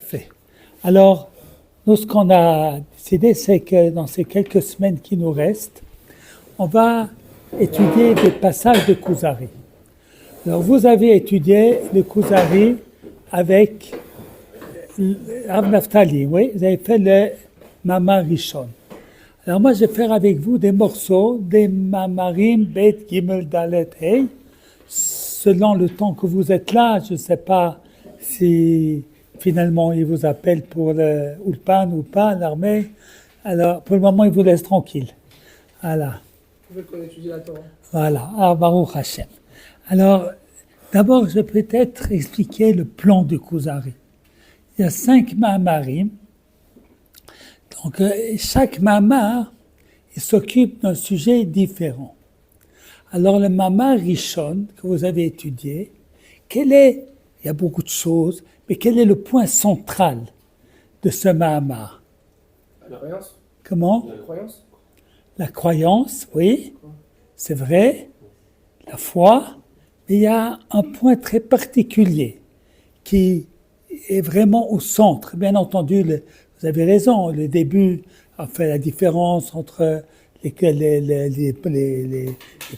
fait. Alors, nous, ce qu'on a décidé, c'est que dans ces quelques semaines qui nous restent, on va étudier des passages de Kuzari. Alors, vous avez étudié le Kuzari avec Rav Naftali, oui, vous avez fait le Mamar Rishon. Alors moi, je vais faire avec vous des morceaux, des Mamarim, Bet, Gimel, Dalet, Hey. Selon le temps que vous êtes là, je ne sais pas si finalement ils vous appellent pour le Ulpan ou pas, l'armée. Alors, pour le moment, ils vous laissent tranquille. Voilà. Vous pouvez étudier la Torah. Voilà, Baruch Hashem. Alors, d'abord, je vais peut-être expliquer le plan de Kuzari. Il y a 5 Mamarim. Donc, chaque Mamar, il s'occupe d'un sujet différent. Alors, le Mamar Rishon, que vous avez étudié, il y a beaucoup de choses, mais quel est le point central de ce Mamar? La croyance. Comment? La croyance. La croyance, oui, c'est vrai, la foi, mais il y a un point très particulier qui est vraiment au centre. Bien entendu, vous avez raison, le début a fait la différence entre les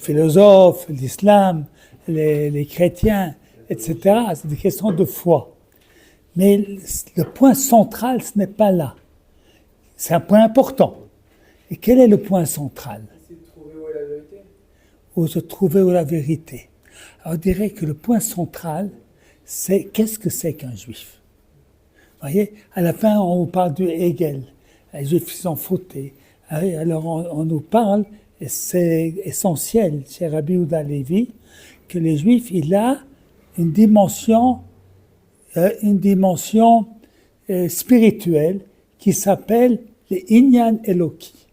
philosophes, l'islam, les chrétiens, etc. C'est des questions de foi. Mais le point central, ce n'est pas là. C'est un point important. Et quel est le point central? C'est de trouver où est la vérité. Où se trouver où la vérité. Alors, on dirait que le point central, c'est qu'est-ce que c'est qu'un juif? Vous voyez, à la fin, on vous parle du Hegel. Les juifs sont fautés. Alors, on nous parle, et c'est essentiel chez Rabbi Yehuda Levi, que les juifs, il a une dimension spirituelle qui s'appelle les Inyan Eloki.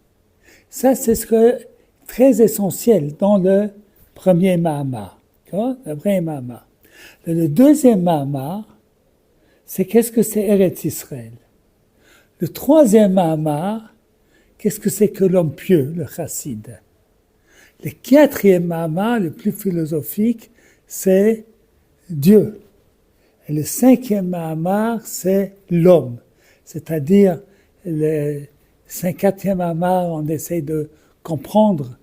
Ça, c'est ce que très essentiel dans le premier Mahamar. Le premier Mahamar. Le deuxième Mahamar, c'est qu'est-ce que c'est Eretz Israël. Le troisième Mahamar, qu'est-ce que c'est que l'homme pieux, le chassid. Le quatrième Mahamar, le plus philosophique, c'est Dieu. Et le cinquième Mahamar, c'est l'homme. C'est-à-dire, le quatrième Mahamar, on essaie de comprendre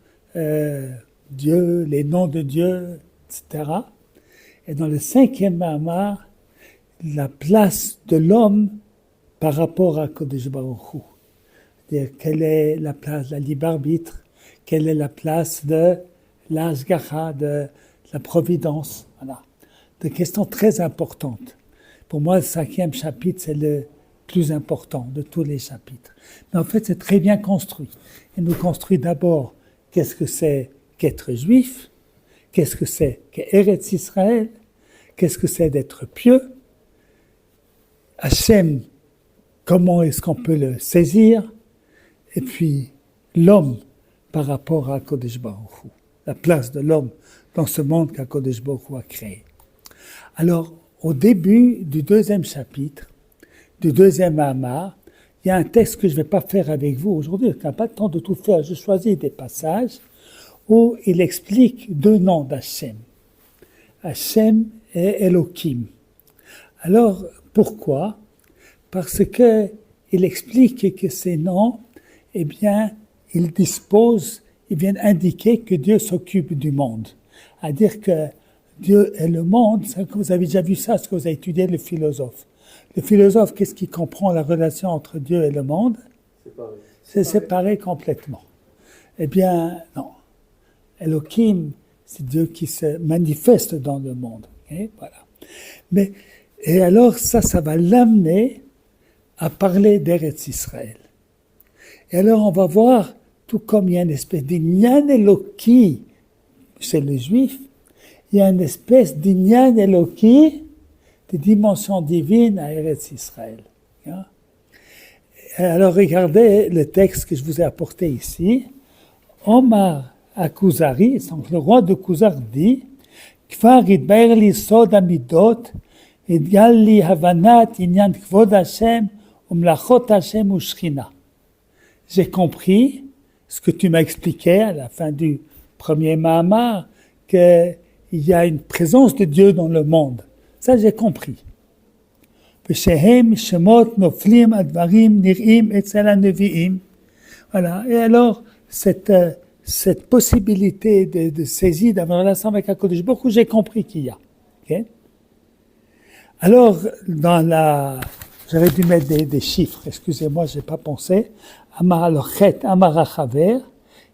Dieu, les noms de Dieu, etc. Et dans le cinquième Mahamar, la place de l'homme par rapport à Kodesh Baruch Hu. C'est-à-dire, quelle est la place de la libre arbitre, quelle est la place de l'Ashgacha, de la providence. Voilà. Des questions très importantes. Pour moi, le 5e chapitre, c'est le plus important de tous les chapitres. Mais en fait, c'est très bien construit. Il nous construit d'abord qu'est-ce que c'est qu'être juif, qu'est-ce que c'est qu'Eretz Israël, qu'est-ce que c'est d'être pieux, Hachem, comment est-ce qu'on peut le saisir, et puis l'homme par rapport à Kodesh Baruch Hu, la place de l'homme dans ce monde qu'Kodesh Baruch Hu a créé. Alors, au début du 2e chapitre, du 2e Mahamar, il y a un texte que je ne vais pas faire avec vous aujourd'hui, je n'ai pas le temps de tout faire, je choisis des passages où il explique 2 noms d'Hachem. Hachem et Elohim. Alors, pourquoi? Parce que il explique que ces noms, eh bien, ils viennent indiquer que Dieu s'occupe du monde. À dire que Dieu est le monde, c'est que vous avez déjà vu ça, ce que vous avez étudié le philosophe. Le philosophe, qu'est-ce qu'il comprend la relation entre Dieu et le monde? C'est séparé complètement. Eh bien, non. Elohim, c'est Dieu qui se manifeste dans le monde. Okay? Voilà. Et alors, ça va l'amener à parler d'Eretz Israël. Et alors, on va voir, tout comme il y a une espèce d'Inyan Eloki chez les Juifs, il y a une espèce d'Inyan Eloki, de dimension divine à Eretz Israël. Alors, regardez le texte que je vous ai apporté ici. Omar à Kuzari, donc le roi de Kuzar dit, Kfar idbaer li sod amidot, idgal li havanat inyan kvod Hashem, umlachot Hashem ushchina. J'ai compris ce que tu m'as expliqué à la fin du premier Mahamar, qu'il y a une présence de Dieu dans le monde. Ça, j'ai compris. ושהם שמות נופלים על דברים נראים אצל הנביאים. Voilà. Et alors, cette possibilité de saisie, d'avoir une relation avec HaKadosh Baruch Hu, j'ai compris qu'il y a. Okay? Alors, j'aurais dû mettre des chiffres, excusez-moi, je n'ai pas pensé. Amar alochet, amar achaver,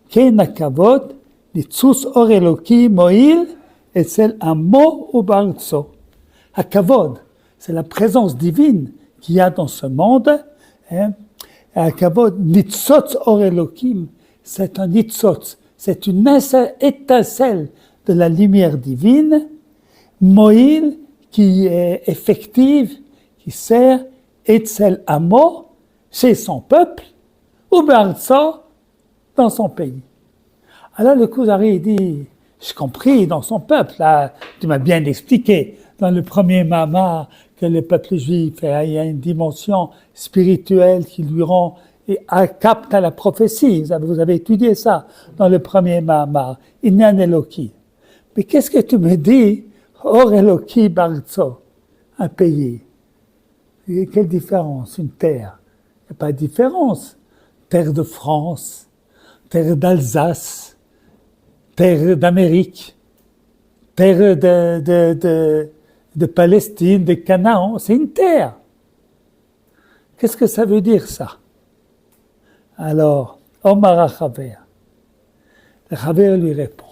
ken hakavod, nitzus or eloki moil, etzel amo ou barzo. Hakavod, c'est la présence divine qu'il y a dans ce monde. Hein? Hakavod, nitzotz or elokim, c'est un nitzotz, c'est une étincelle de la lumière divine. Moil, qui est effective, qui sert etzel amo, chez son peuple, ou barzo, dans son pays. Alors le Kuzari dit, j'ai compris, dans son peuple, là, tu m'as bien expliqué, dans le premier Mama, que le peuple juif, il y a une dimension spirituelle qui lui rend, et capte à la prophétie, vous avez étudié ça, dans le premier Mama, Inyan Eloki. Mais qu'est-ce que tu me dis, Or Eloki Barzo, un pays? Et quelle différence? Une terre? Il n'y a pas de différence. Terre de France, terre d'Alsace, terre d'Amérique, terre de Palestine, de Canaan, c'est une terre. Qu'est-ce que ça veut dire ça? Alors, Omar HaChaver, le Chaver lui répond,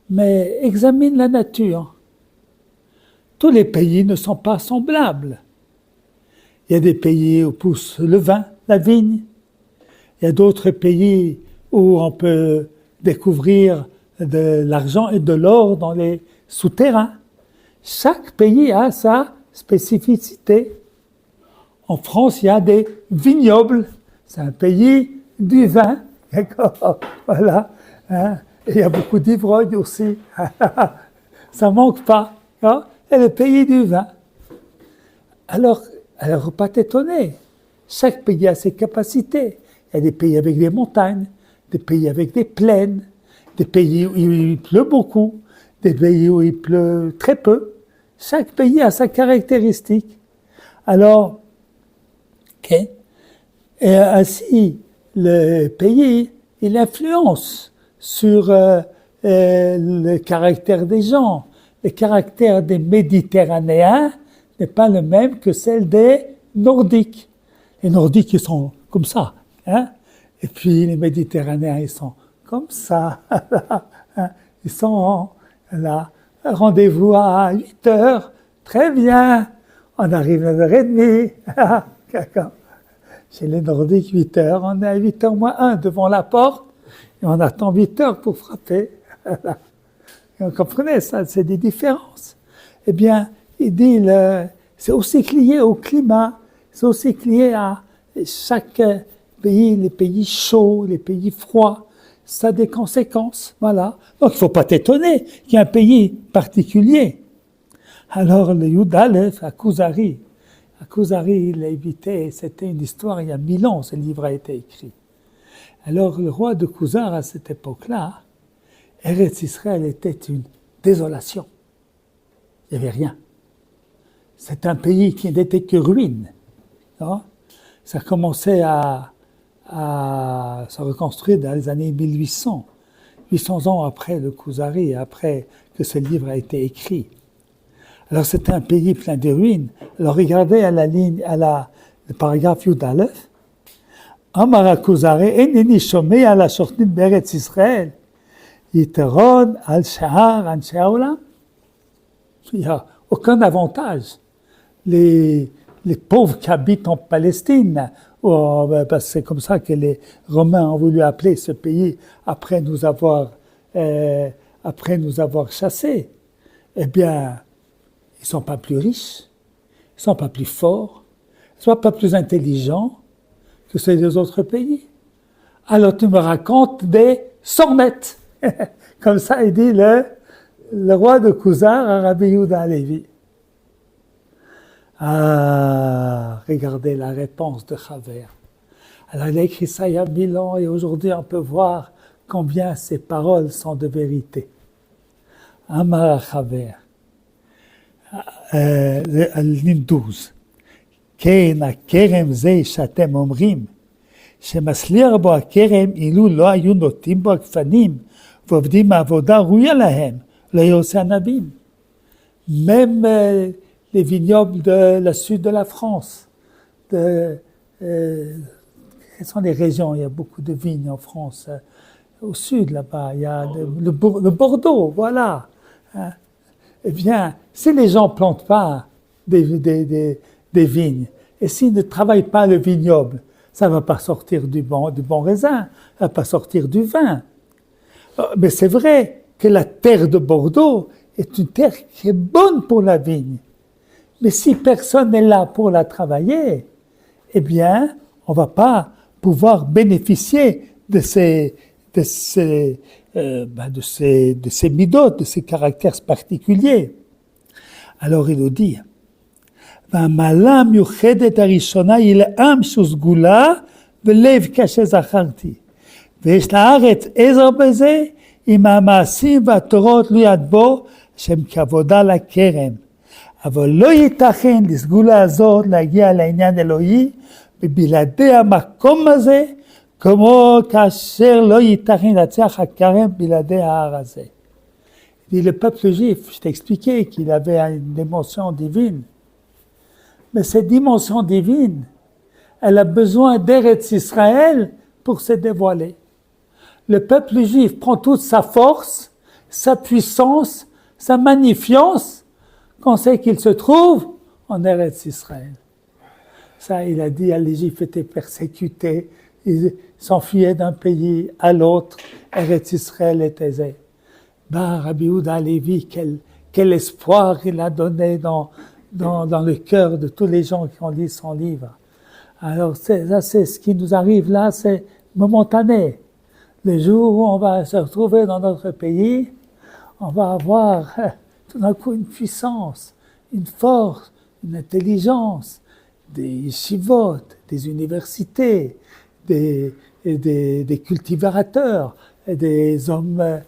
mais examine la nature. Tous les pays ne sont pas semblables. Il y a des pays où pousse le vin, la vigne. Il y a d'autres pays où on peut découvrir de l'argent et de l'or dans les souterrains. Chaque pays a sa spécificité. En France, il y a des vignobles. C'est un pays du vin. D'accord. Voilà. Hein? Et il y a beaucoup d'ivrognes aussi. Ça manque pas. Hein? Et le pays du vin. Alors, faut pas t'étonner. Chaque pays a ses capacités. Il y a des pays avec des montagnes, des pays avec des plaines, des pays où il pleut beaucoup, des pays où il pleut très peu. Chaque pays a sa caractéristique. Alors, okay. Et ainsi, le pays, il influence sur le caractère des gens. Le caractère des Méditerranéens n'est pas le même que celle des Nordiques. Les Nordiques, ils sont comme ça. Hein? Et puis les Méditerranéens, ils sont comme ça. Hein? Ils sont là. Rendez-vous à 8 heures. Très bien. On arrive à 9h30. Chez les Nordiques, 8 heures. On est à 8h moins 1 devant la porte. Et on attend 8 heures pour frapper. Vous comprenez ça? C'est des différences. Eh bien, il dit, c'est aussi lié au climat. C'est aussi lié à chaque pays, les pays chauds, les pays froids, ça a des conséquences, voilà. Donc il ne faut pas t'étonner qu'il y ait un pays particulier. Alors le Yud Aleph à Kuzari, il l'a évité, c'était une histoire il y a 1000 ans, ce livre a été écrit. Alors le roi de Kuzar à cette époque-là, Eretz Israël était une désolation. Il n'y avait rien. C'est un pays qui n'était que ruine. Non? Ça commençait à se reconstruire dans les années 1800, 800 ans après le Kuzari, après que ce livre a été écrit. Alors c'était un pays plein de ruines. Alors regardez à la ligne, le paragraphe Yud Aleph. Amar Kuzari, eneni shomei ala shochnit beretz Israël, yiteron al shahar anshe haolam. Il n'y a aucun avantage. Les pauvres qui habitent en Palestine, parce que c'est comme ça que les Romains ont voulu appeler ce pays après nous avoir chassés, eh bien, ils ne sont pas plus riches, ils ne sont pas plus forts, ils ne sont pas plus intelligents que ceux des autres pays. Alors tu me racontes des sornettes. Comme ça, il dit le roi de Kuzar à Rabbi Yehuda Halevi. Ah, regardez la réponse de Chaver. Alors, il a écrit ça il y a 1000 ans et aujourd'hui on peut voir combien ces paroles sont de vérité. Amar Chaver. ligne 12. כן, הכרם זה שאתם אומרים, שמצליח בו הכרם אילו לא היו נוטים בו הגפנים, ועובדים מעבודה ראויה להם, לא היו עושה ענבים. Même les vignobles de la sud de la France, quelles sont les régions? Il y a beaucoup de vignes en France. Au sud, là-bas, il y a le Bordeaux, voilà. Hein? Eh bien, si les gens ne plantent pas des vignes, et s'ils ne travaillent pas le vignoble, ça ne va pas sortir du bon raisin, ça ne va pas sortir du vin. Mais c'est vrai que la terre de Bordeaux est une terre qui est bonne pour la vigne. Mais si personne n'est là pour la travailler, eh bien, on ne va pas pouvoir bénéficier de ces midotes, de ces caractères particuliers. Alors il nous dit, והמעלה המיוחדת הראשונה היא לעם שהוא סגולה ולב קשה זכרתי. ויש לארץ עזר בזה, עם המעשים והתורות לא יד בו, שהם כעבודה לכרם. אבל לא ייתכן לסגולה הזאת להגיע לעניין אלוהי, ובלעדי המקום הזה, כמו כאשר לא ייתכן להצליח הכרם בלעדי ההר הזה. Et le peuple juif, je t'ai expliqué qu'il avait une dimension divine. Mais cette dimension divine, elle a besoin d'Eretz Israël pour se dévoiler. Le peuple juif prend toute sa force, sa puissance, sa magnifience, quand c'est qu'il se trouve en Eretz Israël. Ça, il a dit, les Juifs étaient persécutés, ils s'enfuyaient d'un pays à l'autre, Eretz Israël était aisé. Rabbi Yehuda Halevi, quel espoir il a donné dans le cœur de tous les gens qui ont lu son livre. Alors, c'est ce qui nous arrive là, c'est momentané. Le jour où on va se retrouver dans notre pays, on va avoir tout d'un coup une puissance, une force, une intelligence, des yeshivot, des universités, des cultivateurs, des hommes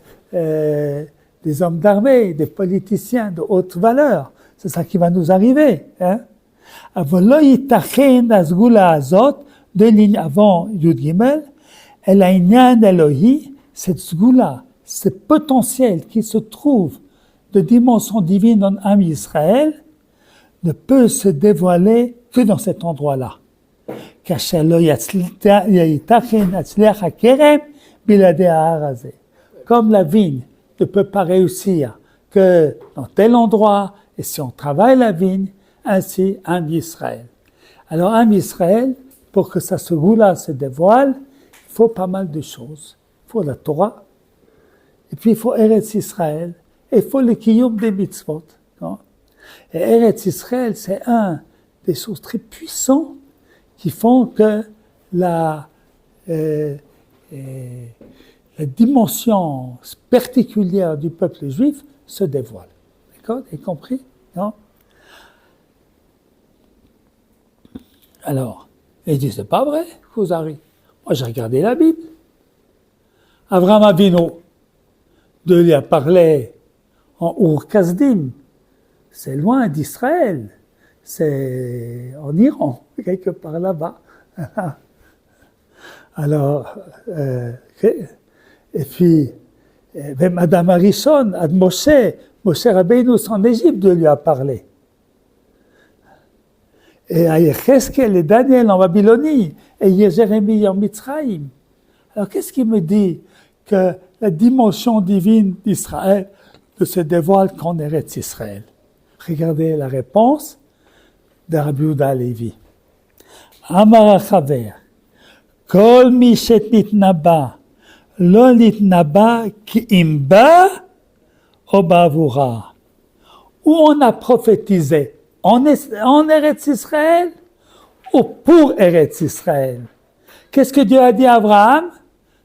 d'armée, des politiciens de haute valeur. C'est ça qui va nous arriver. אבל לא ייתכן הסגולה הזאת, deux lignes avant י"ג, אלא העניין אלוהי, cette סגולה, ce potentiel qui se trouve de dimension divine dans Am Israël, ne peut se dévoiler que dans cet endroit-là. כאשר לא ייתכן להצליח הכרם בלעדי ההר הזה. Comme la vigne ne peut pas réussir que dans tel endroit, et si on travaille la vigne, ainsi Am Israël. Alors Am Israël, pour que ça se goula se dévoile, il faut pas mal de choses. Il faut la Torah, et puis il faut Eretz Israël, et il faut le Kiyum des mitzvot. Non? Et Eretz Israël, c'est un des choses très puissantes qui font que la dimension particulière du peuple juif se dévoile. D'accord? Vous avez compris? Non? Alors, il dit, c'est pas vrai, Kuzari. Moi, j'ai regardé la Bible. Avraham Avinu, Dieu lui a parlé en Ur-Kasdim. C'est loin d'Israël. C'est en Iran, quelque part là-bas. Alors, et puis, Madame Harrison, à Moshe Rabbeinu, en Égypte, Dieu lui a parlé. Et à Yecheskel et Daniel en Babylonie, et Jérémie en Mitzraïm. Alors, qu'est-ce qui me dit que la dimension divine d'Israël ne se dévoile qu'en Eretz Israël? Regardez la réponse de Rabbi Yehuda Halevi. Amar HaChaver, Kol mi shenitnaba, lo nitnaba ki imba o ba'avura. Où on a prophétisé en Eretz Israël ou pour Eretz Israël. Qu'est-ce que Dieu a dit à Abraham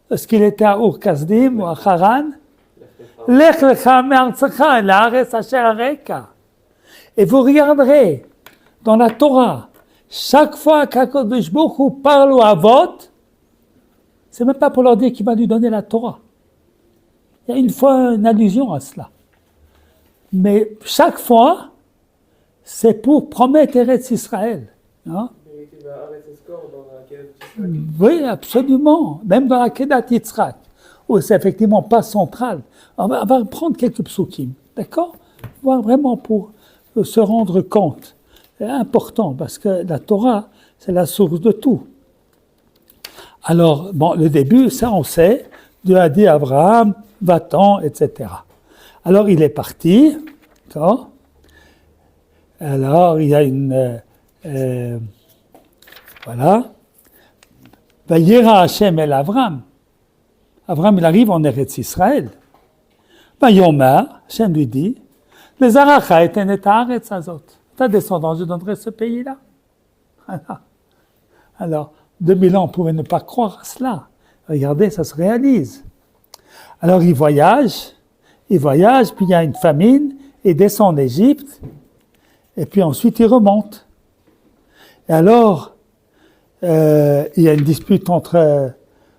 lorsqu'il était à Ur-Kasdim ou à Haran? Lech lecha me'artzecha la'aretz asher areka. Et vous regarderez dans la Torah, chaque fois qu'Akadosh Baruch Hu parle aux Avot, c'est même pas pour leur dire qu'il va lui donner la Torah. Il y a une fois une allusion à cela. Mais chaque fois, c'est pour promettre Eretz Israël. Hein? Oui, absolument. Même dans la Kedat Yitzhak, où c'est effectivement pas central. On va prendre quelques psukim, d'accord? Voir vraiment pour se rendre compte. C'est important parce que la Torah, c'est la source de tout. Alors, bon, le début, ça on sait. Dieu a dit à Abraham, va-t'en, etc. Alors, il est parti, d'accord? Alors, il y a une... voilà. Vayera Hashem el Avram. Avram, il arrive en Eretz Israël. Vayomer, Hashem lui dit, les Aracha eten et haaretz azot. Ta descendance, je donnerai ce pays-là. Alors, 2000 ans, on pouvait ne pas croire à cela. Regardez, ça se réalise. Alors, il voyage, puis il y a une famine, il descend en Égypte, et puis ensuite il remonte. Et alors, il y a une dispute entre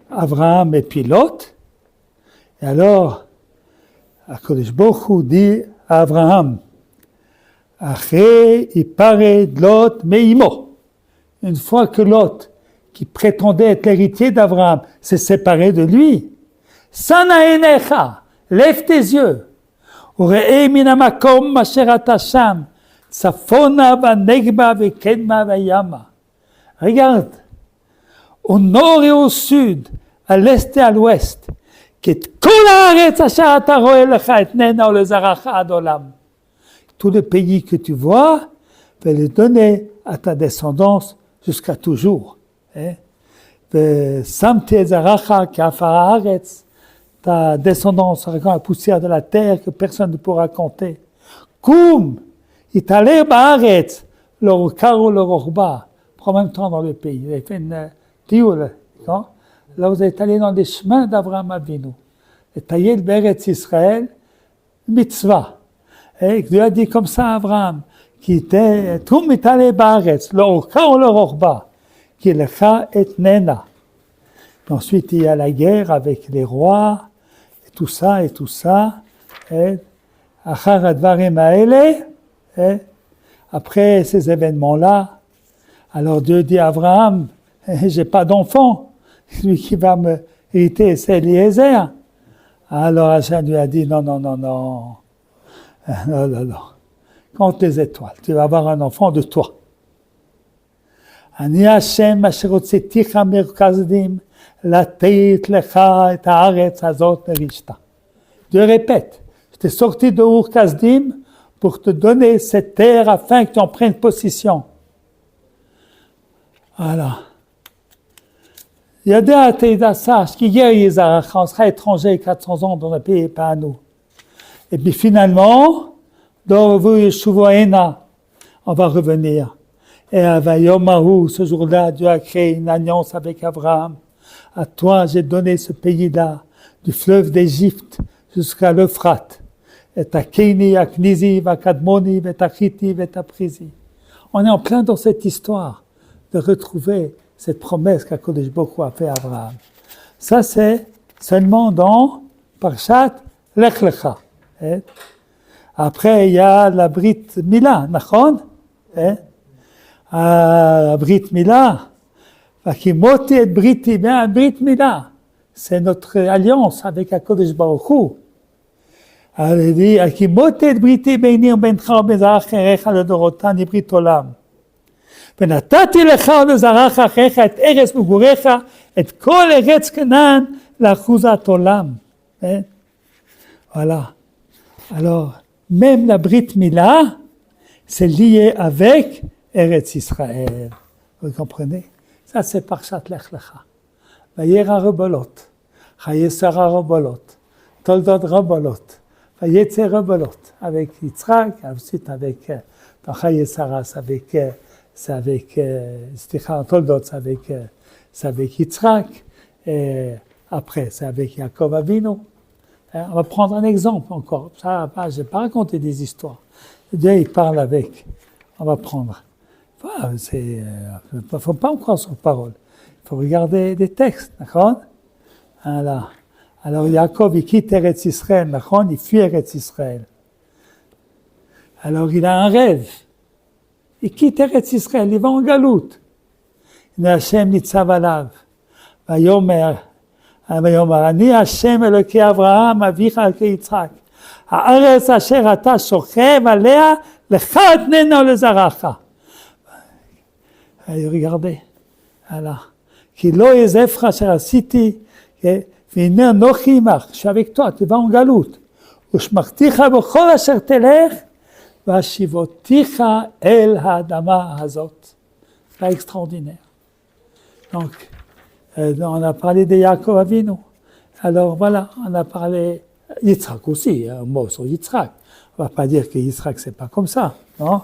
Abraham et puis Lot. Et alors, HaKadosh Baruch Hu dit à Abraham, Aché, il paraît de Lot, mais imo. Une fois que Lot, qui prétendait être l'héritier d'Abraham, s'est séparé de lui, Sana enecha, lève tes yeux. Ure'e min hamakom asher ata sham, tzafona v'negba v'kedma v'yama. Regarde, au nord et au sud, à l'est et à l'ouest, tous les pays que tu vois, vais les donner à ta descendance jusqu'à toujours. Ta descendance sera comme la poussière de la terre que personne ne pourra compter. Koum, italer ba'aretz, l'orokar ou l'ororba. Prends même temps dans le pays. Vous avez fait une tioule, non? Là, vous êtes allé dans les chemins d'Abraham Avinu. Et taillé le Beretz Israël, mitzvah. Et Dieu a dit comme ça à Abraham, qui était, tout mitale baaretz, l'orka ou l'orba, qui est le cha et nena. Ensuite, il y a la guerre avec les rois, et tout ça, et tout ça. Et achar advarim haele, après ces événements-là, alors Dieu dit à Abraham, j'ai pas d'enfant. Celui qui va me hériter, c'est Eliezer. Alors Hachem lui a dit, non. Compte les étoiles, tu vas avoir un enfant de toi. Ani Hachem asher hotzeticha merkazdim lateit lecha et haaretz hazot nerishta. Dieu répète, je t'ai sorti de Ur Kasdim pour te donner cette terre afin que tu en prennes possession. Voilà. Yadea Teida sache qu'il y a Yizarach, on sera étranger 400 ans dans le pays, pas à nous. Et puis finalement, dans Yeshuvoena, on va revenir. Et à Vayomahu, ce jour-là, Dieu a créé une alliance avec Abraham. À toi, j'ai donné ce pays-là, du fleuve d'Égypte jusqu'à l'Euphrate. Et à Kéni, à Knizi, à Kadmoni, et à Chiti, et à Prizi. On est en plein dans cette histoire de retrouver cette promesse qu'HaKadosh Baruch Hu a fait à Abraham. Ça, c'est seulement dans Parshat Lech Lecha. Après, il y a la Brit Mila, nachon? La Brit Mila, Vakimoti et Briti, bien, Brit Mila, c'est notre alliance avec HaKadosh Baruch Hu. Il dit, Vakimoti et Briti, Beini, Bencha, Bezarach, Erecha, Ledorotan, Brit Olam. ונתתי לך ולזרעך אחריך את ארץ מגוריך, את כל ארץ כנען לאחוזת עולם. Voilà. Alors, même la Brit Mila, c'est lié avec Eretz Israël. Vous comprenez? Ça, c'est Parshat Lech Lecha. Vayera Rebolot, Chayesara Rebolot, Toldot Rebolot, Vayetze Rebolot, avec Yitzhak, ensuite avec Chayesara, c'est avec Toldot, c'est avec Yitzhak, et après c'est avec Yaakov Avinu. On va prendre un exemple encore. Ça, je vais pas raconter des histoires. Dieu, il parle avec. On va prendre. Faut pas en croire sur parole. Il faut regarder des textes, d'accord? Voilà. Alors Yaakov, il quitte Eretz Israël, d'accord? Il fuit Eretz Israël. Alors il a un rêve. il quitte Eretz Israël, il va en galoute. Hashem nitzav alav, vayomer, אני השם אלוקי אברהם אביך אלוקי יצחק הארץ אשר אתה שוכב עליה לך אתננה ולזרעך. Regardez, voilà. כי לא יעזבך אשר עשיתי והנה אנוכי עמך, je suis avec toi, tu vas en galoute. ושמרתיך בכל אשר תלך והשיבותיך אל האדמה הזאת. C'est extraordinaire. Donc, on a parlé de Yaakov Avinu. Alors voilà, on a parlé Yitzhak aussi, un mot sur Yitzhak. On va pas dire que Yitzhak c'est pas comme ça, non?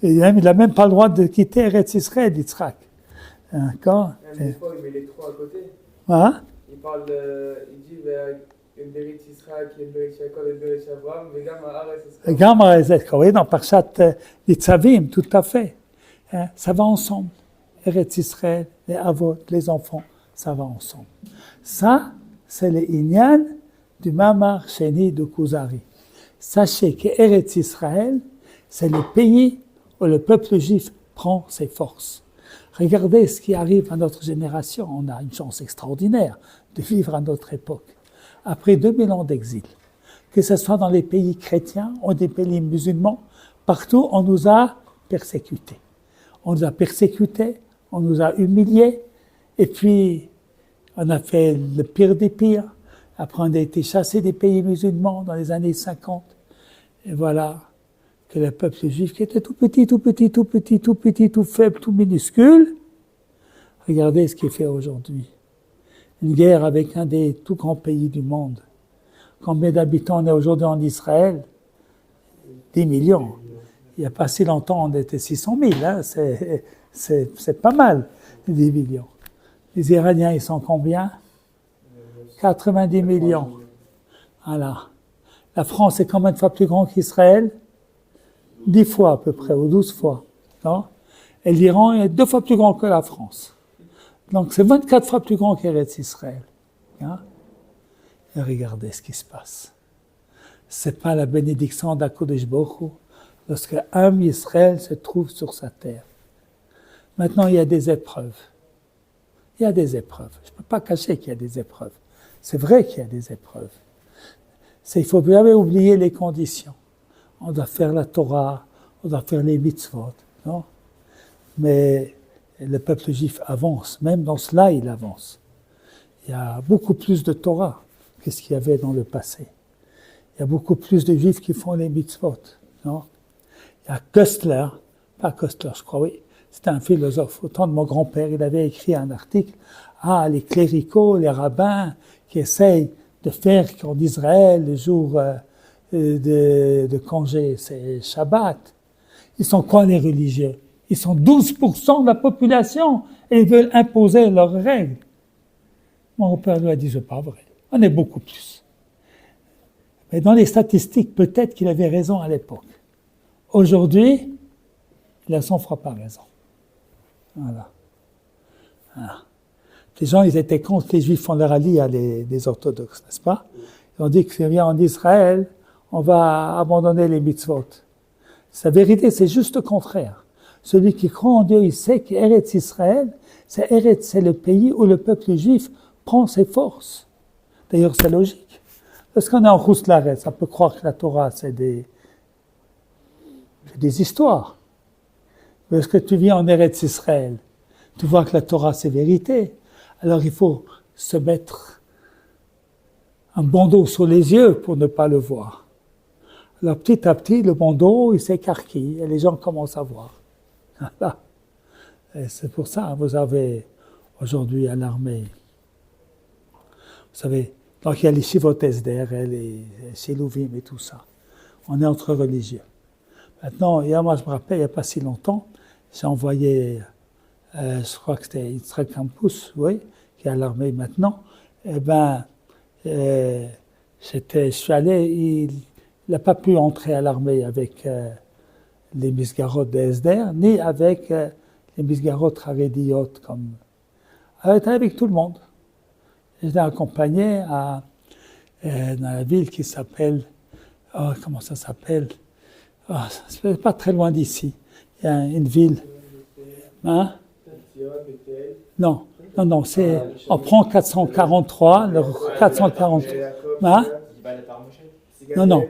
Il n'a même pas le droit de quitter Eretz Israël, Yitzhak. D'accord? Même des fois, il met les trois à côté. Hein? Il parle il dit, une Berit Yitzhak, une Berit Yaakov, une Berit Abraham, mais Gam Haaretz Israël. Gam Haaretz Israël, oui, dans Parshat Nitzavim, tout à fait. Ça va ensemble. Eretz Israël, les avot, les enfants, ça va ensemble. Ça, c'est le Inyan du Mamar Sheni de Kuzari. Sachez que Eretz Israël, c'est le pays où le peuple juif prend ses forces. Regardez ce qui arrive à notre génération. On a une chance extraordinaire de vivre à notre époque. Après 2000 ans d'exil, que ce soit dans les pays chrétiens ou des pays musulmans, partout on nous a persécutés. On nous a persécutés, on nous a humiliés, et puis on a fait le pire des pires. Après on a été chassés des pays musulmans dans les années 50. Et voilà que le peuple juif, qui était tout petit, tout petit, tout petit, tout petit, tout faible, tout minuscule, regardez ce qu'il fait aujourd'hui. Une guerre avec un des tout grands pays du monde. Combien d'habitants on est aujourd'hui en Israël? 10 millions. Il n'y a pas si longtemps, on était 600 000. Hein? C'est pas mal, 10 millions. Les Iraniens, ils sont combien? 90 millions. Voilà. La France est combien de fois plus grande qu'Israël? 10 fois à peu près, ou 12 fois. Non? Et l'Iran est 2 fois plus grand que la France. Donc c'est 24 fois plus grand qu'Eretz Israël. Hein? Et regardez ce qui se passe. C'est pas la bénédiction d'Akadosh Baruch Hu lorsque Am Israël se trouve sur sa terre. Maintenant, il y a des épreuves. Il y a des épreuves. Je ne peux pas cacher qu'il y a des épreuves. C'est vrai qu'il y a des épreuves. Il faut jamais oublier les conditions. On doit faire la Torah, on doit faire les mitzvot, non? Mais le peuple juif avance, même dans cela, il avance. Il y a beaucoup plus de Torah que ce qu'il y avait dans le passé. Il y a beaucoup plus de juifs qui font les mitzvot, non? Il y a Köstler, pas Köstler, je crois, oui. C'était un philosophe. Au temps de mon grand-père, il avait écrit un article. Les cléricaux, les rabbins qui essayent de faire qu'en Israël, le jour de congé, c'est Shabbat. Ils sont quoi les religieux? Ils sont 12% de la population et ils veulent imposer leurs règles. Mon père lui a dit, c'est pas vrai. On est beaucoup plus. Mais dans les statistiques, peut-être qu'il avait raison à l'époque. Aujourd'hui, il a 100 fois pas raison. Voilà. Les gens, ils étaient contre les Juifs font leur allié à les orthodoxes, n'est-ce pas? Ils ont dit que si on vient en Israël, on va abandonner les mitzvot. Sa vérité, c'est juste le contraire. Celui qui croit en Dieu, il sait qu'Eretz Israël, c'est le pays où le peuple juif prend ses forces. D'ailleurs, c'est logique. Parce qu'on est en Rousse-Laretz, on peut croire que la Torah, c'est des histoires. Parce que tu vis en Eretz Israël, tu vois que la Torah, c'est vérité. Alors il faut se mettre un bandeau sur les yeux pour ne pas le voir. Alors petit à petit, le bandeau, il s'écarquille et les gens commencent à voir. Voilà. Et c'est pour ça, vous avez aujourd'hui à l'armée, vous savez, donc il y a les Shivot Esder, les Shiluvim et tout ça. On est entre religieux. Maintenant, moi je me rappelle, il n'y a pas si longtemps, j'ai envoyé, je crois que c'était Yitzhak Campus, oui, qui est à l'armée maintenant. Je suis allé, il n'a pas pu entrer à l'armée avec les Misgarot de Esder, ni avec les Misgarot Harediyot, comme avec tout le monde. J'étais accompagné dans la ville qui s'appelle, comment ça s'appelle? C'est pas très loin d'ici. Il y a une ville. Hein? Non, on prend 443, le 443. Hein? Non,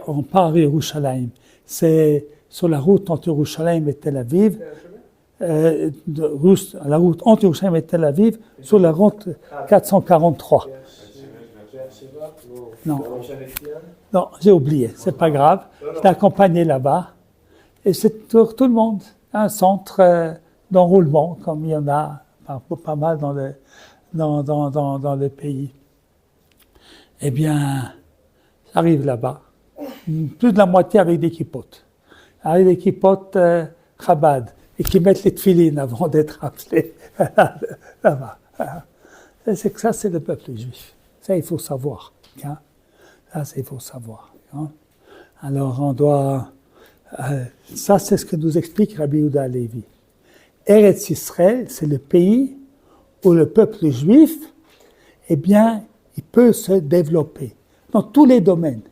on part à Yerushalayim. C'est sur la route entre Yerushalayim et Tel Aviv. La route entre Yerushalayim et Tel Aviv, sur la route 443. Non, j'ai oublié, c'est pas grave. J'étais accompagné là-bas. Et c'est pour tout le monde, un centre d'enroulement, comme il y en a pas mal dans le pays. Eh bien, j'arrive là-bas, plus de la moitié avec des kippotes. Avec des kippotes Chabad, et qui mettent les tefilines avant d'être appelés là-bas. C'est que ça, c'est le peuple juif. Ça, il faut savoir. Hein? Ça, il faut savoir. Hein? Alors, on doit... ça, c'est ce que nous explique Rabbi Yehuda Halevi. Eretz Israël, c'est le pays où le peuple juif, eh bien, il peut se développer dans tous les domaines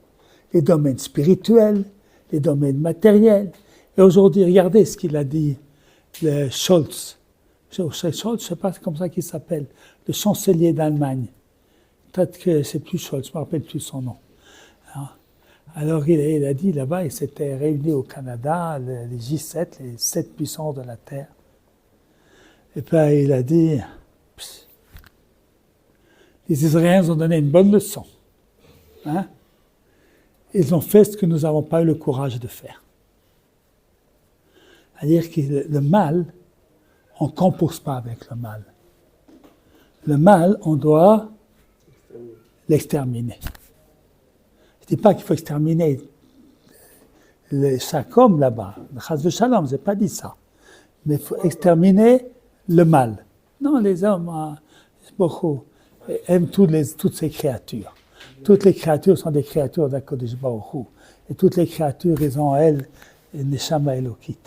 spirituels, les domaines matériels. Et aujourd'hui, regardez ce qu'il a dit, le Scholz. Scholz, je ne sais pas, c'est comme ça qu'il s'appelle, le chancelier d'Allemagne. Peut-être que c'est plus Scholz, je ne me rappelle plus son nom. Alors, il a dit là-bas, il s'était réuni au Canada, les J7, les 7 puissances de la Terre. Et puis, il a dit, les Israéliens ont donné une bonne leçon. Hein? Ils ont fait ce que nous n'avons pas eu le courage de faire. C'est-à-dire que le mal, on ne compose pas avec le mal. Le mal, on doit l'exterminer. Je ne dis pas qu'il faut exterminer chaque homme là-bas. Chas v'shalom, je n'ai pas dit ça. Mais il faut exterminer le mal. Non, les hommes, beaucoup, aiment toutes ces créatures. Toutes les créatures sont des créatures d'Akadosh Baruch Hu. Et toutes les créatures, elles ont en elles une neshama elokit.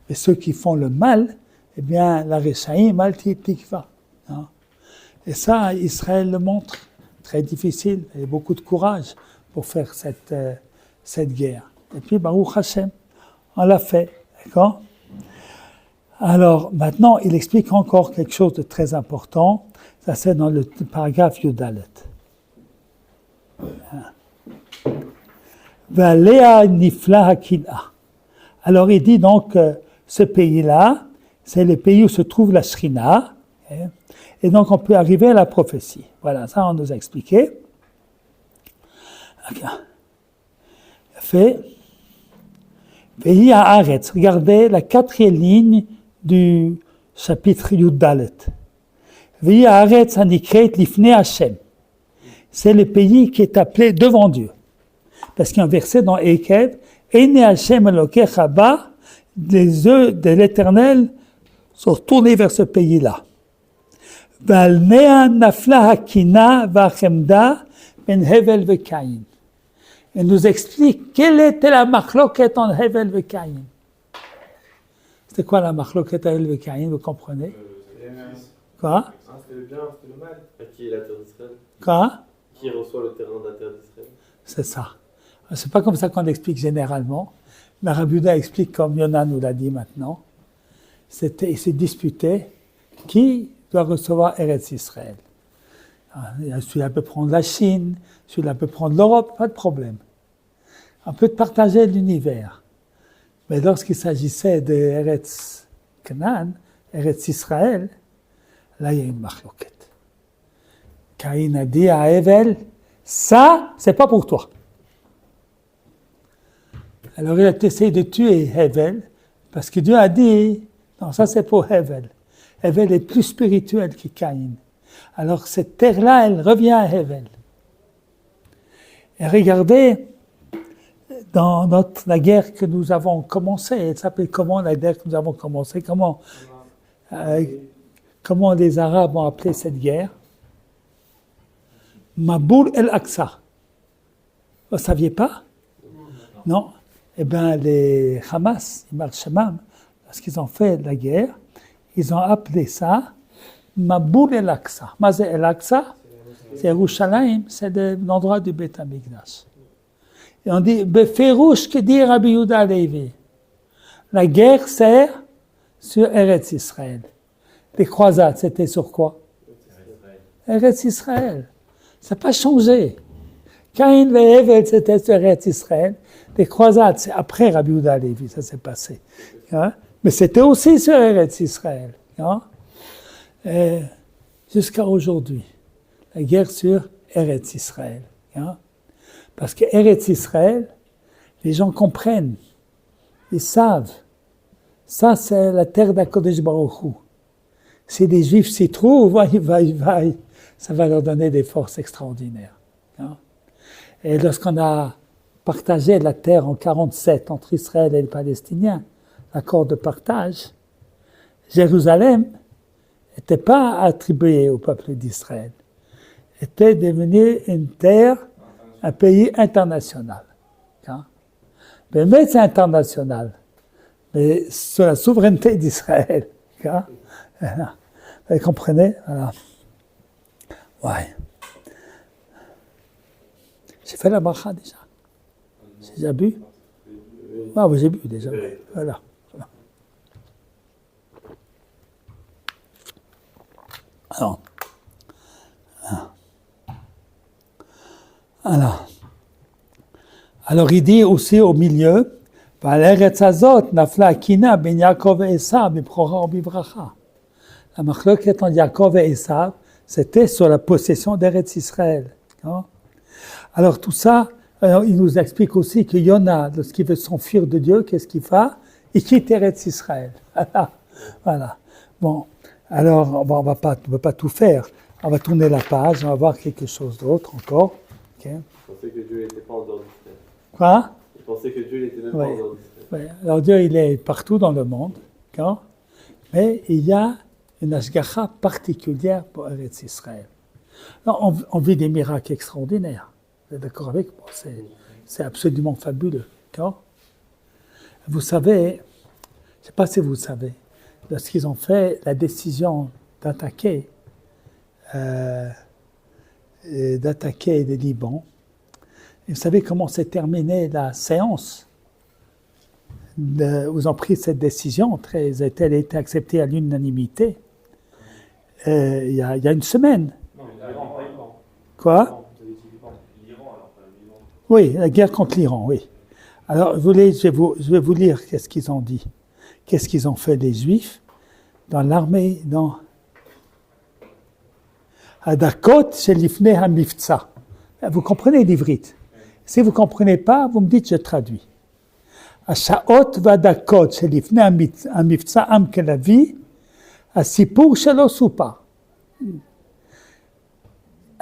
Mais ceux qui font le mal, eh bien, la rechaim, al tikva. Et ça, Israël le montre. Très difficile, il y a beaucoup de courage pour faire cette guerre. Et puis, Baruch Hashem, on l'a fait. D'accord? Alors, maintenant, il explique encore quelque chose de très important. Ça, c'est dans le paragraphe Yudalet. Valea nifla hakina. Alors, il dit donc que ce pays-là, c'est le pays où se trouve la Shrina. Et donc, on peut arriver à la prophétie. Voilà, ça, on nous a expliqué. Okay. Fait. Vehi haaretz. Regardez la 4e ligne du chapitre Yudalet. Vehi haaretz hanikret lifnei Hashem. C'est le pays qui est appelé devant Dieu. Parce qu'il y a un verset dans Ekev, Ene Hashem Elokecha ba, les yeux de l'Éternel sont tournés vers ce pays-là. Valmea nafla hakina vachemda ben Hevel ve Caïn. Il nous explique quelle était la machloket en Hevel ve Caïn. C'était quoi la machloket en Hevel ve Caïn, vous comprenez? Quoi? C'était le bien, c'était le mal. À qui est la terre d'Israël? Quoi? Qui reçoit le terrain de la terre d'Israël? C'est ça. C'est pas comme ça qu'on explique généralement. Mais Rabbi Yehuda explique comme Yona nous l'a dit maintenant. Il s'est disputé qui doit recevoir Eretz Israël. Celui-là peut prendre la Chine, celui-là peut prendre l'Europe, pas de problème. On peut partager l'univers. Mais lorsqu'il s'agissait de Eretz Canaan, Eretz Israël, là il y a une machloket. Caïn a dit à Hevel, ça, c'est pas pour toi. Alors il a essayé de tuer Hevel, parce que Dieu a dit, non, ça c'est pour Hevel. Hevel est plus spirituel que Caïn. Alors cette terre-là, elle revient à Hevel. Et regardez, dans la guerre que nous avons commencée, elle s'appelle comment la guerre que nous avons commencée? Comment les Arabes ont appelé cette guerre? Maboul el-Aqsa. Vous ne saviez pas? Non. Eh bien, les Hamas, Imar Shemam, parce qu'ils ont fait la guerre, ils ont appelé ça Maboul el-Aqsa. Mazé el-Aqsa, c'est Yerushalayim, c'est l'endroit du Beth Amikdash. Et on dit, Beferouche que dit Rabbi Yehuda Halevi. La guerre sert sur Eretz Israël. Les croisades, c'était sur quoi? Eretz Israël. Ça n'a pas changé. Caïn et Hevel, c'était sur Eretz Israël. Les croisades, c'est après Rabbi Yehuda Halevi, ça s'est passé. Hein? Mais c'était aussi sur Eretz Israël. Hein? Jusqu'à aujourd'hui. La guerre sur Eretz Israël. Hein? Parce que Eretz Israël, les gens comprennent. Ils savent. Ça, c'est la terre d'Akadosh Baruch Hu. Si les Juifs s'y trouvent, ça va leur donner des forces extraordinaires. Hein? Et lorsqu'on a partagé la terre en 1947 entre Israël et les Palestiniens, l'accord de partage, Jérusalem n'était pas attribuée au peuple d'Israël. Était devenue une terre, un pays international. Hein? Mais c'est international. Mais sur la souveraineté d'Israël. Hein? Vous comprenez? Voilà. Ouais. J'ai fait la bracha déjà. J'ai déjà bu? Ah oui, j'ai bu déjà. Voilà. Alors il dit aussi au milieu, la machloket entre Yaakov et Esav, c'était sur la possession d'Eretz Israël. Alors tout ça, il nous explique aussi que Yona, lorsqu'il veut s'enfuir de Dieu, qu'est-ce qu'il fait? Il quitte Eretz Israël. Voilà. Bon, alors on va pas tout faire. On va tourner la page, on va voir quelque chose d'autre encore. Okay. Il pensait que Dieu n'était pas en dehors d'Israël. Quoi? Il pensait que Dieu n'était même pas en dehors d'Israël. Oui. Alors Dieu, il est partout dans le monde, d'accord? Mais il y a une ashgacha particulière pour Eretz Israël. Alors, on vit des miracles extraordinaires. Vous êtes d'accord avec moi? C'est absolument fabuleux, d'accord? Vous savez, je ne sais pas si vous savez, lorsqu'ils ont fait la décision d'attaquer le Liban, et vous savez comment s'est terminée la séance? Ils ont pris cette décision, elle a été acceptée à l'unanimité il y a une semaine. Non, l'Iran. Quoi? L'Iran, alors pas l'Iran. Oui, la guerre contre l'Iran, oui. Alors, je vais vous lire qu'est-ce qu'ils ont dit. Qu'est-ce qu'ils ont fait les Juifs dans l'armée, dans Hadakot Shelifnei HaMiftza. Vous comprenez l'ivrite. Si vous ne comprenez pas, vous me dites, je traduis. השעות והדקות שלפני המבצע עם כלבי, הסיפור שלו סופר.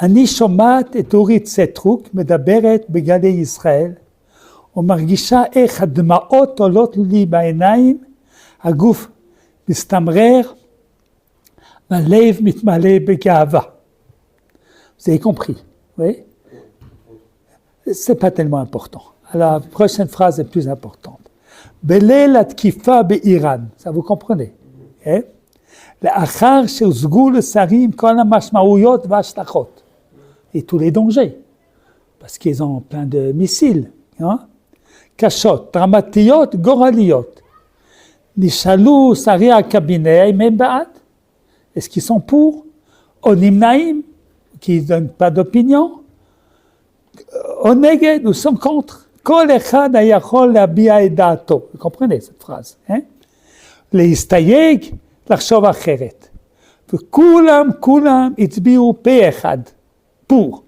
אני שומעת את אורית סטרוק מדברת בגלי ישראל, ומרגישה איך הדמעות עולות לי בעיניים, הגוף מסתמרר, והלב מתמלא בגאווה. Vous avez compris, oui? C'est pas tellement important. La prochaine phrase est plus importante. Belel atkifa be'Iran. Ça vous comprenez? L'achar sheuzgu le sarim kol hamashmaouyot v'ashlachot. Et tous les dangers. Parce qu'ils ont plein de missiles. Kashot, dramatiyot, goraliyot. Nishalu sari al-kabinet, même ba'at. Est-ce qu'ils sont pour? Onimnaim, qui ne donnent pas d'opinion. Oneged, nous sommes contre. Kol echad hayachol להביע את דעתו. Vous comprenez cette phrase? להסתייג, לחשוב אחרת. וכולם הצביעו פה אחד. pour.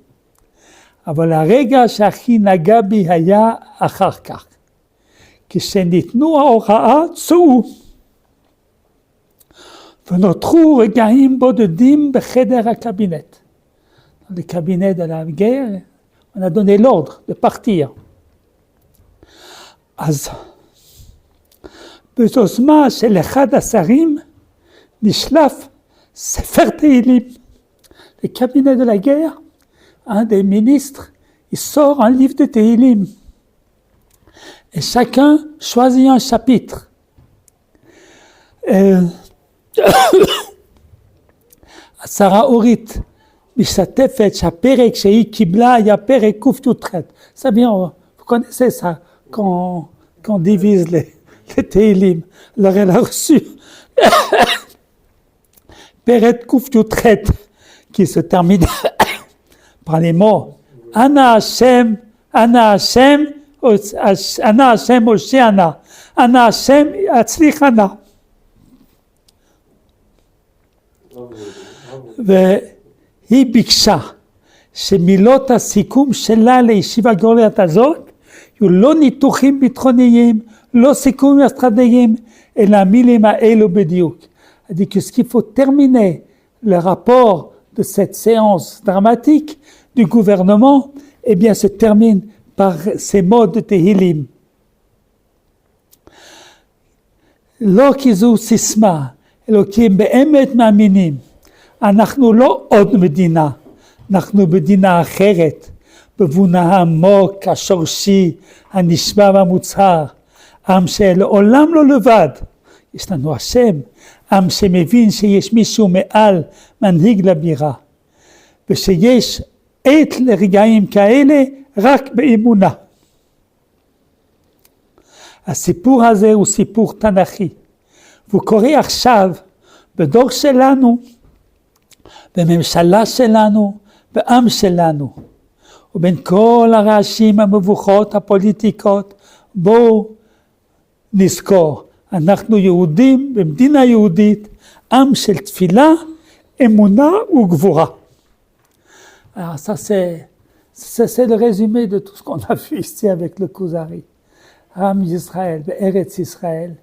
אבל הרגע שהכי נגע בי היה אחר כך. כשניתנו ההוראה, צאו. ונותרו רגעים בודדים בחדר הקבינט. Dans le cabinet de la guerre, on a donné l'ordre de partir. אז ביוזמה של אחד השרים נשלף ספר תהילים. Le cabinet de la guerre, un des ministres, il sort un livre de Tehillim. Et chacun choisit un chapitre. השרה אורית משתתפת שהפרק שהיא קיבלה היה פרק ק"ט. C'est bien, vous connaissez ça, qu'on divise le Tehillim. Alors elle a reçu Peret Kuf Yutret, qui se termine par les mots Ana Hashem, Ana Hashem, Ana Hashem Oshiana, Ana Hashem Atzlichana. והיא ביקשה שמילות הסיכום שלה לישיבה הגאולית הזאת יהיו לא ניתוחים ביטחוניים, לא סיכומים אסטרטגיים, אלא המילים האלו בדיוק. Elle dit que ce qu'il faut terminer le rapport de cette séance dramatique du gouvernement, eh bien se termine par ces mots de Tehillim. לא כי זו סיסמה, אלא כי הם באמת מאמינים. אנחנו לא עוד מדינה, אנחנו מדינה אחרת, בבונה העמוק, השורשי, הנשמע והמוצהר, עם שלעולם לא לבד, יש לנו השם, עם שמבין שיש מישהו מעל מנהיג לבירה, ושיש עת לרגעים כאלה רק באמונה. הסיפור הזה הוא סיפור תנ"כי, והוא קורה עכשיו בדור שלנו, בממשלה שלנו, בעם שלנו, ובין כל הרעשים המבוכות הפוליטיקות, בואו נזכור, אנחנו יהודים במדינה יהודית, עם של תפילה, אמונה וגבורה. Alors ça c'est le résumé de tout ce qu'on a vu ici avec le Kuzari. Am Yisrael, Eretz Israël,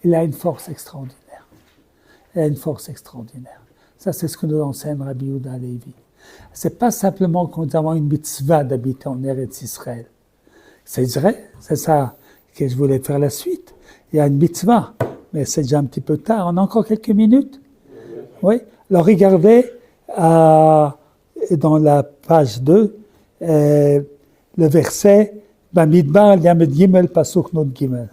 il a une force extraordinaire. Il a une force extraordinaire. Ça, c'est ce que nous enseigne Rabbi Yehuda Halevi. C'est pas simplement que nous avons une mitzvah d'habiter en Eretz Israël. C'est vrai, c'est ça que je voulais faire la suite. Il y a une mitzvah, mais c'est déjà un petit peu tard. On a encore quelques minutes. Oui. Alors regardez dans la page 2, le verset Bamidbar Yamed Gimel Pasuk Nod Gimel.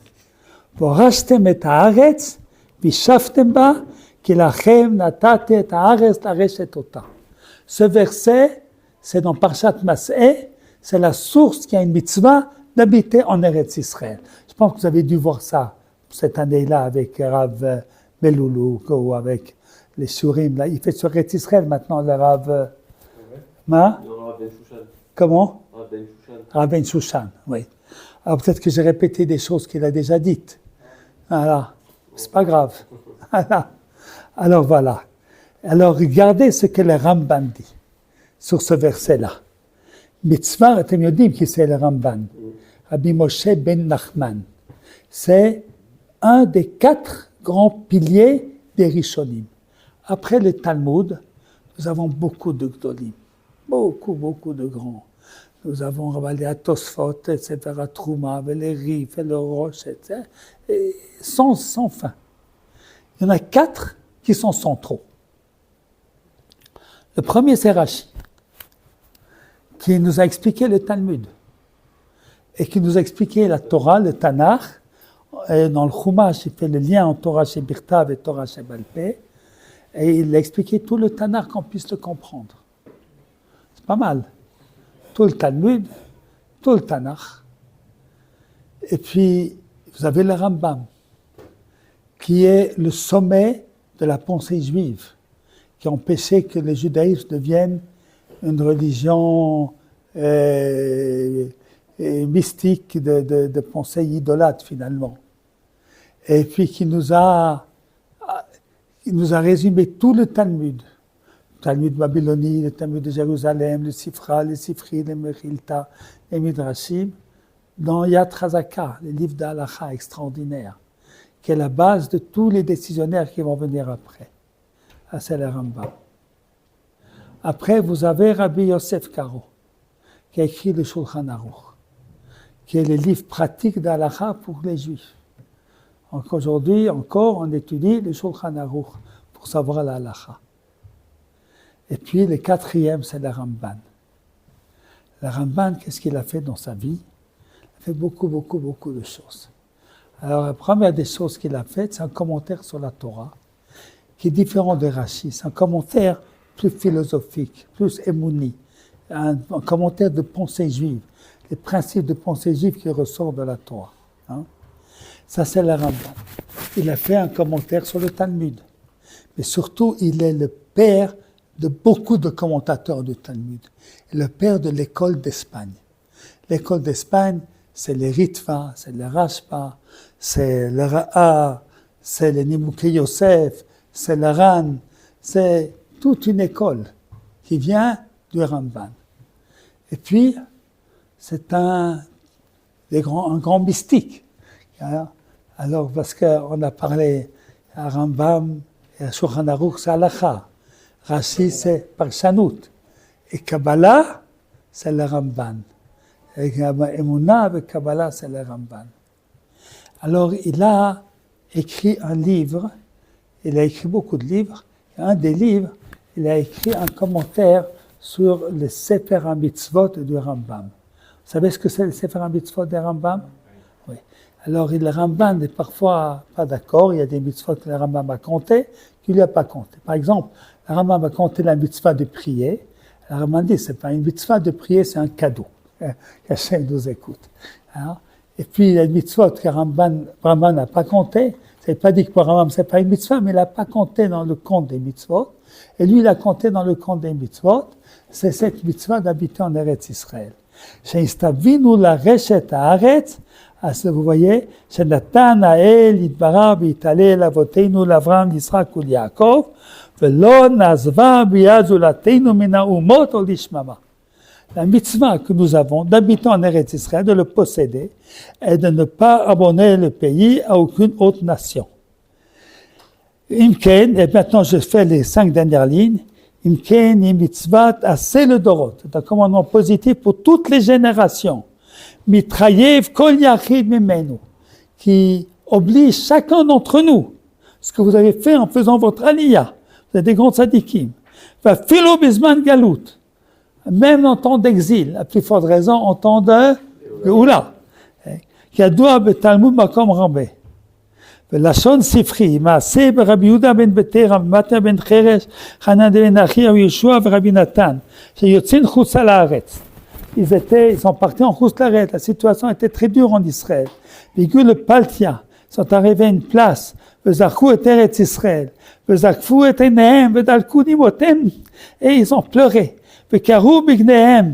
Vorashtem et haaretz vishaftem ba ki lachem natati et haaretz lareshet ota. Ce verset, c'est dans Parshat Mas'eh, c'est la source qui a une mitzvah d'habiter en Eretz Israël. Je pense que vous avez dû voir ça cette année-là avec Rav Meloulou ou avec les Shurim. Là. Il fait sur Eretz Israël maintenant, le Rav... Rav Ben Shushan. Comment? Rav Ben Shushan. Rav Ben Shushan, oui. Alors peut-être que j'ai répété des choses qu'il a déjà dites. Voilà, c'est pas grave. Alors voilà. Alors regardez ce que le Ramban dit sur ce verset-là. Mitzvah, אתם יודעים qui c'est le Ramban. Rabbi Moshe ben Nachman. C'est un des 4 grands piliers des Rishonim. Après le Talmud, nous avons beaucoup de Gdolim. Beaucoup de grands. Nous avons ravalé à Tosfot, etc., Trouma, les Rif, le Roche, etc., et sans fin. Il y en a 4 qui sont centraux. Le premier, c'est Rashi, qui nous a expliqué le Talmud, et qui nous a expliqué la Torah, le Tanakh, et dans le Chumash, il fait le lien entre Torah chez Birtav et Torah chez Balpé, et il a expliqué tout le Tanakh qu'on puisse le comprendre. C'est pas mal. Tout le Talmud, tout le Tanakh. Et puis, vous avez le Rambam, qui est le sommet de la pensée juive, qui a empêché que le judaïsme devienne une religion mystique de pensée idolâtre finalement. Et puis qui nous a résumé tout le Talmud. Le Talmud Babylonie, le Talmud de Jérusalem, le Sifra, les Sifri, les Mechilta, les Midrashim, dans Yad Chazaka, les livres d'Halacha extraordinaires, qui est la base de tous les décisionnaires qui vont venir après. Ah, c'est le Rambam. Après, vous avez Rabbi Yosef Karo, qui a écrit le Shulchan Aruch, qui est le livre pratique d'Halacha pour les Juifs. Donc aujourd'hui, encore, on étudie le Shulchan Aruch pour savoir la Halacha. Et puis, le 4e, c'est le Ramban. Le Ramban, qu'est-ce qu'il a fait dans sa vie? Il a fait beaucoup de choses. Alors, la première des choses qu'il a faites, c'est un commentaire sur la Torah, qui est différent de Rashi. C'est un commentaire plus philosophique, plus émouni, un commentaire de pensée juive, les principes de pensée juive qui ressortent de la Torah. Hein. Ça, c'est le Rambam. Il a fait un commentaire sur le Talmud. Mais surtout, il est le père de beaucoup de commentateurs du Talmud. Le père de l'école d'Espagne. L'école d'Espagne, c'est le Ritva, c'est le Rashba, c'est le Ra'a, c'est le Nimukei Yosef, c'est le Ran. C'est toute une école qui vient du Ramban. Et puis, c'est un grand mystique. Alors, parce qu'on a parlé à Rambam et à Shulchan Aruch, c'est Halakha. Rashi, c'est Parshanout. Et Kabbalah, c'est le Ramban. Et Emunah avec Kabbalah, c'est le Ramban. Alors, il a écrit un livre. Il a écrit beaucoup de livres. Et un des livres, il a écrit un commentaire sur le Sefer HaMitzvot du Rambam. Vous savez ce que c'est le Sefer HaMitzvot du Rambam? Oui. Alors, le Rambam n'est parfois pas d'accord. Il y a des mitzvot que le Rambam a compté, qu'il n'a pas compté. Par exemple, le Rambam a compté la mitzvah de prier. Le Rambam dit, c'est pas une mitzvah de prier, c'est un cadeau. Qu'Hachem nous écoute. Alors, et puis, la mitzvah que Rambam n'a pas compté, c'est pas dit que pour Rambam c'est pas une mitzvah, mais il n'a pas compté dans le compte des mitzvot. Et lui, il a compté dans le compte des mitzvot. C'est cette mitzvah d'habiter en Eretz Israël. She'istavinu la reshet haaretz. Vous voyez, Shenatan ha'el yitbarach v'yitalel avoteinu l'Avram, Yitzchak u'Yaakov, ve'lo nazva b'yad zulateinu min ha'umot ol lishmama. La mitzvah que nous avons d'habiter en Eretz Israël, de le posséder, est de ne pas abonner le pays à aucune autre nation. Imken, et maintenant je fais les 5 dernières lignes. Imken, mitzvat, assez le dorot. C'est un commandement positif pour toutes les générations. Mitrayev kol yachid mimenu, qui oblige chacun d'entre nous, ce que vous avez fait en faisant votre aliyah. Vous êtes des grands tzadikim. Va philo bizman galut. Même en temps d'exil, à plus forte raison, en temps de Géoula. Qui a doua betalmud makom rambé. ולשון ספרי, מעשה ברבי יהודה בן ביתר, רבי מתיה בן חרש, חנן בן אחי, רבי יהושע ורבי נתן, שיוצאים חוץ לארץ. Ils sont partis en חוץ לארץ, la situation était très dure en Israël. והגיעו לפלטיה, sont arrivés à une place, וזרקו את ארץ ישראל, וזקפו את עיניהם, ודלקו נימותיהם, et ils ont pleuré. וקראו בגניהם,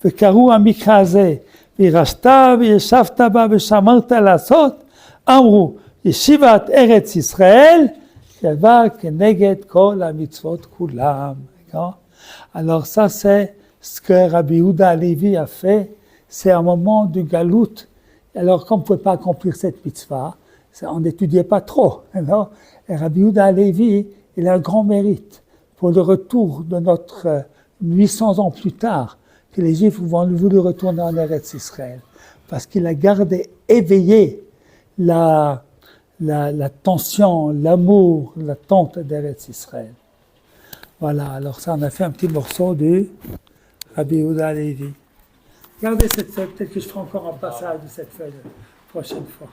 וקראו המקרא הזה, וירשת וישבת בה ושמרת לעשות, אמרו, ישיבת ארץ ישראל, שווה כנגד כל המצוות כולם. Alors ça c'est ce que Rabbi Yehuda Halevi a fait, c'est un moment du galout. Alors comme on ne pouvait pas accomplir cette mitzvah, on n'étudiait pas trop. Alors, et Rabbi Yehuda Halevi, il a un grand mérite pour le retour de notre 800 ans plus tard, que les Juifs ont voulu retourner en Eretz Israël, parce qu'il a gardé éveillé la tension, l'amour, l'attente d'Eretz Israël. Voilà, alors ça, on a fait un petit morceau de Rabbi Yehuda Halevi. Regardez cette feuille, peut-être que je ferai encore un passage de cette feuille la prochaine fois.